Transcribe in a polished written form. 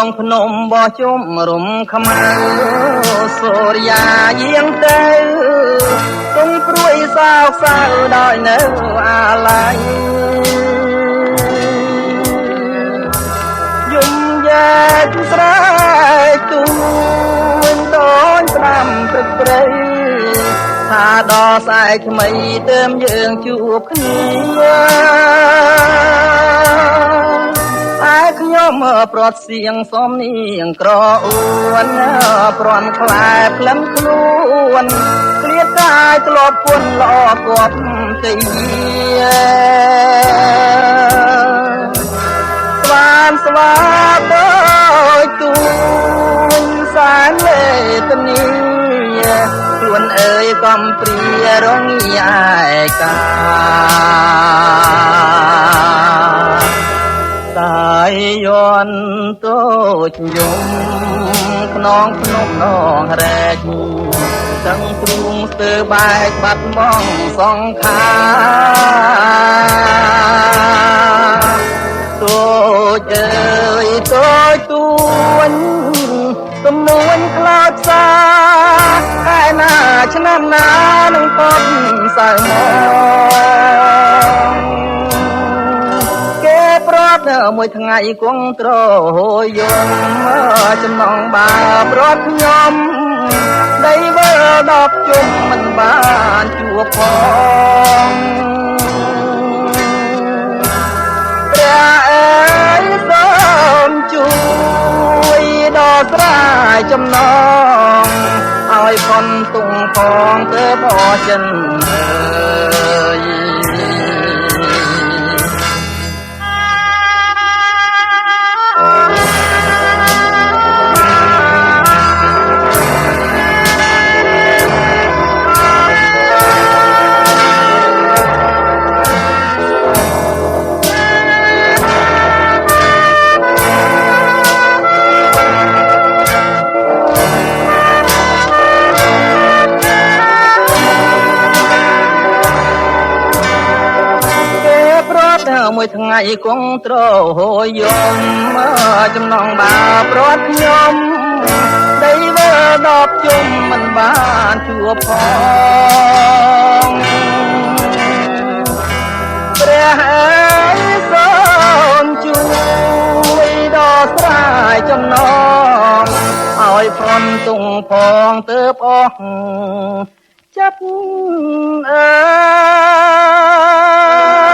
ងភ្នំបោះជុំរំខ្មៅសូរិយាយាងទៅទងព្រួយសោកសៅដោយនៅអាឡ័យយំយែកស្រែកទូនដូចផ្ដាំព្រឹកព្រៃថាដល់ស្អែកថ្មីទើបយើងជួបគ្នាតែខ្ញុំប្រត់សៀងសំនៀងក្រអួនប្រន់ខ្លែក្លិនខ្លួនគ្លៀតកាយធ្លាប់ពុនល្អគប់ទីស្វានស្វាដូចទូនសែនលេតនីខ្លួនអើយកំព្រារងាឯកាតាយយន់តូចយំខ្នងភ្នំនងរែកទាំងទ្រូងស្ទើបែកបាត់មកសង្ខាតូចអើយតូចទួញទំនួញខ្លោចផ្សាឯណាឆ្នាំណានឹងពត់សៅមកគេប្រត់មួយថ្ងៃគង់ត្រយំចំណងបាប្រត់ខ្ញុំដីវើដល់ជុំមិនបានជួបផងព្រះអើយសូមជួយដល់ស្រាយចំណងឲ្យផុនទុងផងទៅបោះចិនអើយមួយថ្ងៃគង់ត្រយំចំណងបាប្រត់ខ្ញុំដីវើដល់ជុំមិនបានជួបផងព្រះអើយសូមជួយដល់ស្រាយចំណងឲ្យផុនទុងផងទើបអស់ចិត្តអើយ